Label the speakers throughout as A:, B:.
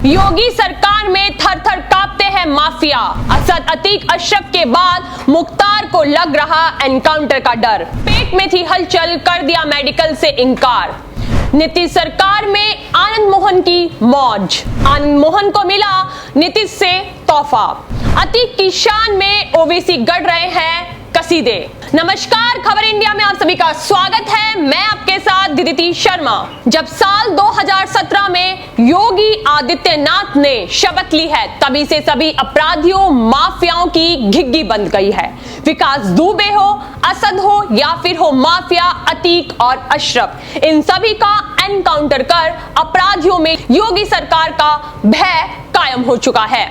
A: योगी सरकार में थर थर कांपते हैं माफिया। असद अतीक अशरफ के बाद मुख्तार को लग रहा एनकाउंटर का डर। पेट में थी हलचल, कर दिया मेडिकल से इनकार। नीतीश सरकार में आनंद मोहन की मौज। आनंद मोहन को मिला नीतीश से तोहफा। अतीक की शान में ओवैसी गढ़ रहे हैं कसीदे। नमस्कार, खबर इंडिया में आप सभी का स्वागत है। मैं आपके साथ दिदिति शर्मा। जब साल 2017 में योगी आदित्यनाथ ने शपथ ली है, तभी से सभी अपराधियों माफियाओं की घिग्गी बंद गई है। विकास दुबे हो, असद हो या फिर हो माफिया अतीक और अशरफ, इन सभी का एनकाउंटर कर अपराधियों में योगी सरकार का भय कायम हो चुका है।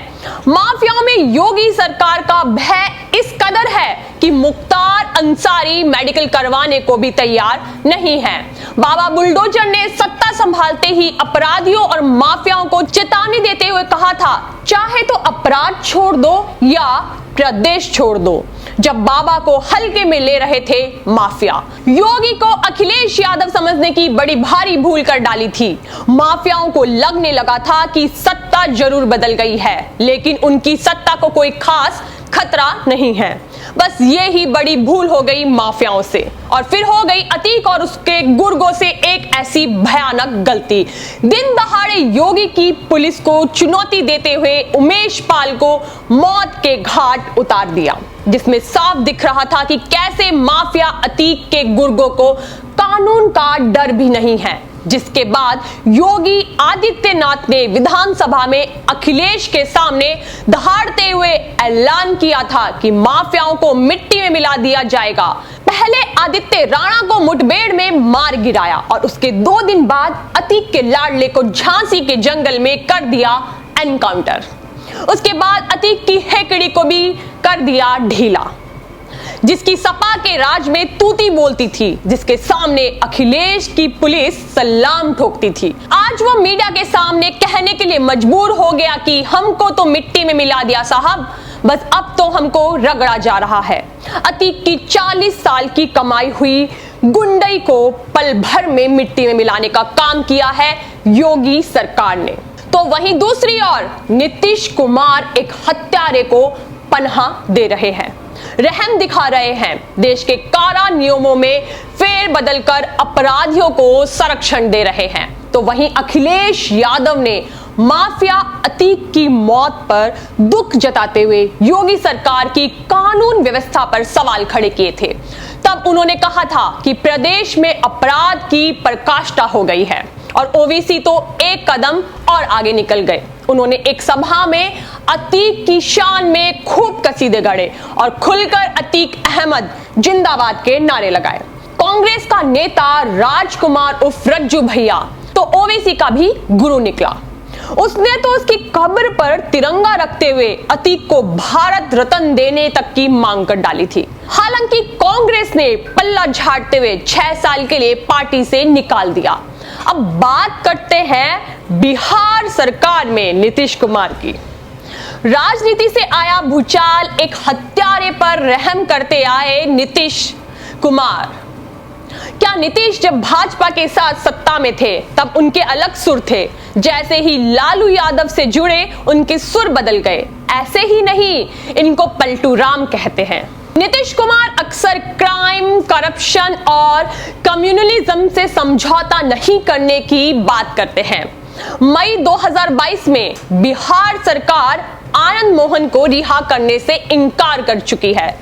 A: माफियाओं में योगी सरकार का भय इस कदर है कि मुख्तार अंसारी मेडिकल करवाने को भी तैयार नहीं है। बाबा बुलडोजर ने सत्ता संभालते ही अपराधियों और माफियाओं को चेतावनी देते हुए कहा था, चाहे तो अपराध छोड़ दो या प्रदेश छोड़ दो। जब बाबा को हल्के में ले रहे थे माफिया, योगी को अखिलेश यादव समझने की बड़ी भारी भूल कर डाली थी। माफियाओं को लगने लगा था कि सत्ता जरूर बदल गई है, लेकिन उनकी सत्ता को कोई खास खतरा नहीं है। बस ये ही बड़ी भूल हो गई माफियाओं से। और फिर हो गई अतीक और उसके गुर्गों से एक ऐसी भयानक गलती। दिन दहाड़े योगी की पुलिस को चुनौती देते हुए उमेश पाल को मौत के घाट उतार दिया, जिसमें साफ दिख रहा था कि कैसे माफिया अतीक के गुर्गों को कानून का डर भी नहीं है। जिसके बाद योगी आदित्यनाथ ने विधानसभा में अखिलेश के सामने दहाड़ते हुए ऐलान किया था कि माफियाओं को मिट्टी में मिला दिया जाएगा। पहले आदित्य राणा को मुठभेड़ में मार गिराया और उसके 2 दिन बाद अतीक के लाडले को झांसी के जंगल में कर दिया एनकाउंटर। उसके बाद अतीक की हेकड़ी को भी कर दिया ढीला, जिसकी सपा के राज में तूती बोलती थी, जिसके सामने अखिलेश की पुलिस सलाम ठोकती थी। आज वो मीडिया के सामने कहने के लिए मजबूर हो गया कि हमको तो मिट्टी में मिला दिया साहब, बस अब तो हमको रगड़ा जा रहा है। अतीक की 40 साल की कमाई हुई गुंडई को पल भर में मिट्टी में मिलाने का काम किया है योगी सरकार ने। तो वहीं दूसरी ओर नीतीश कुमार एक हत्यारे को पनाह दे रहे हैं, रहम दिखा रहे हैं। देश के कारा नियमों में फेर बदल कर अपराधियों को संरक्षण दे रहे हैं। तो वहीं अखिलेश यादव ने माफिया अतीक की मौत पर दुख जताते हुए योगी सरकार की कानून व्यवस्था पर सवाल खड़े किए थे। तब उन्होंने कहा था कि प्रदेश में अपराध की पराकाष्ठा हो गई है और ओवैसी तो एक कदम और आगे निकल गए। उन्होंने एक सभा में अतीक की शान में खूब कसीदे गढ़े और खुलकर अतीक अहमद जिंदाबाद के नारे लगाए। कांग्रेस का नेता राजकुमार उर्फ रज्जू भैया तो ओवैसी का भी गुरु निकला। उसने तो उसकी कब्र पर तिरंगा रखते हुए अतीक को भारत रत्न देने तक की मांग कर डाली थी। हालांकि कांग्रेस ने पल्ला झाड़ते हुए 6 साल के लिए पार्टी से निकाल दिया। अब बात करते हैं बिहार सरकार में नीतीश कुमार की। राजनीति से आया भूचाल, एक हत्यारे पर रहम करते आए नीतीश कुमार। क्या नीतीश जब भाजपा के साथ सत्ता में थे तब उनके अलग सुर थे, जैसे ही लालू यादव से जुड़े उनके सुर बदल गए? ऐसे ही नहीं, इनको पलटू राम कहते हैं। नीतीश कुमार अक्सर क्राइम, करप्शन और कम्युनलिज्म से समझौता नहीं करने की बात करते हैं। मई 2022 में बिहार सरकार आनंद मोहन को रिहा करने से इनकार कर चुकी है,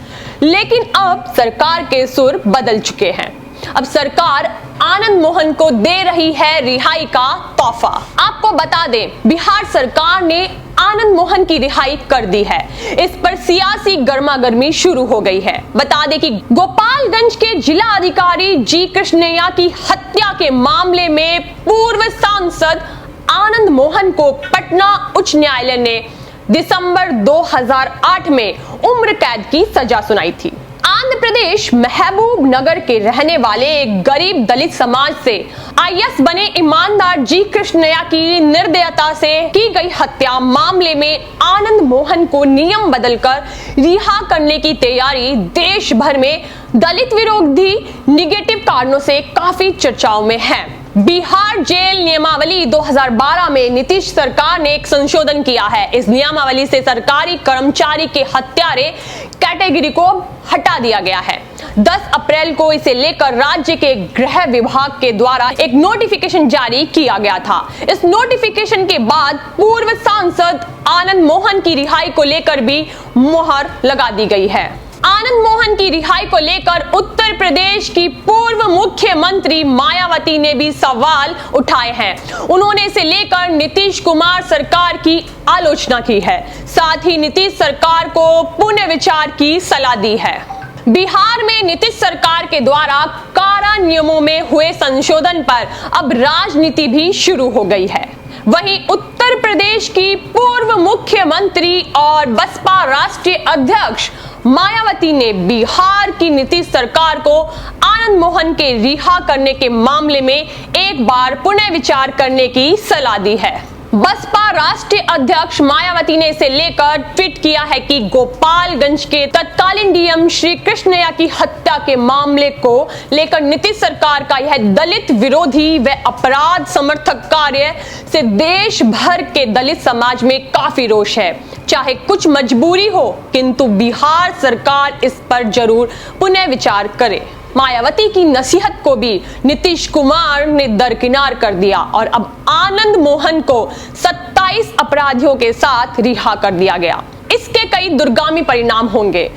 A: लेकिन अब सरकार के सुर बदल चुके हैं। अब सरकार आनंद मोहन को दे रही है रिहाई का तोहफा। आपको बता दें, बिहार सरकार ने आनंद मोहन की रिहाई कर दी है। इस पर सियासी गर्मागर्मी शुरू हो गई है। बता दें कि गोपालगंज के जिला अधिकारी जी कृष्णैया की हत्या के मामले में पूर्व सांसद आनंद मोहन को पटना उच्च न्यायालय ने दिसंबर 2008 में उम्र कैद की सजा सुनाई थी। आंध्र प्रदेश महबूब नगर के रहने वाले एक गरीब दलित समाज से आईएएस बने ईमानदार जी कृष्णैया की निर्दयता से की गई हत्या मामले में आनंद मोहन को नियम बदलकर रिहा करने की तैयारी देश भर में दलित विरोधी निगेटिव कारणों से काफी चर्चाओं में है। बिहार जेल नियमावली 2012 में नीतीश सरकार ने एक संशोधन किया है। इस नियमावली से सरकारी कर्मचारी के हत्यारे कैटेगरी को हटा दिया गया है। 10 अप्रैल को इसे लेकर राज्य के गृह विभाग के द्वारा एक नोटिफिकेशन जारी किया गया था। इस नोटिफिकेशन के बाद पूर्व सांसद आनंद मोहन की रिहाई को लेकर भी मुहर लगा दी गई है। आनंद मोहन की रिहाई को लेकर उत्तर प्रदेश की पूर्व मुख्यमंत्री मायावती ने भी सवाल उठाए हैं। उन्होंने इसे लेकर नीतीश कुमार सरकार की आलोचना की है। साथ ही नीतीश सरकार को पुनर्विचार की सलाह दी है। बिहार में नीतीश सरकार के द्वारा कारा नियमों में हुए संशोधन पर अब राजनीति भी शुरू हो गई है। वहीं उत्तर प्रदेश की पूर्व मुख्यमंत्री और बसपा राष्ट्रीय अध्यक्ष मायावती ने बिहार की नीतीश सरकार को आनंद मोहन के रिहा करने के मामले में एक बार पुनर्विचार करने की सलाह दी है। बसपा राष्ट्रीय अध्यक्ष मायावती ने इसे लेकर ट्वीट किया है कि गोपालगंज के तत्कालीन डीएम श्री कृष्णया की हत्या के मामले को लेकर नीतीश सरकार का यह दलित विरोधी व अपराध समर्थक कार्य से देश भर के दलित समाज में काफी रोष है। चाहे कुछ मजबूरी हो, किंतु बिहार सरकार इस पर जरूर पुनर्विचार करे। मायावती की नसीहत को भी नीतीश कुमार ने दरकिनार कर दिया और अब आनंद मोहन को 27 अपराधियों के साथ रिहा कर दिया गया। इसके कई दूरगामी परिणाम होंगे।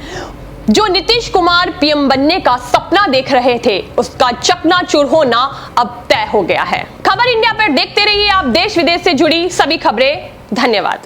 A: जो नीतीश कुमार पीएम बनने का सपना देख रहे थे, उसका चकनाचूर होना अब तय हो गया है। खबर इंडिया पर देखते रहिए आप देश विदेश से जुड़ी सभी खबरें। धन्यवाद।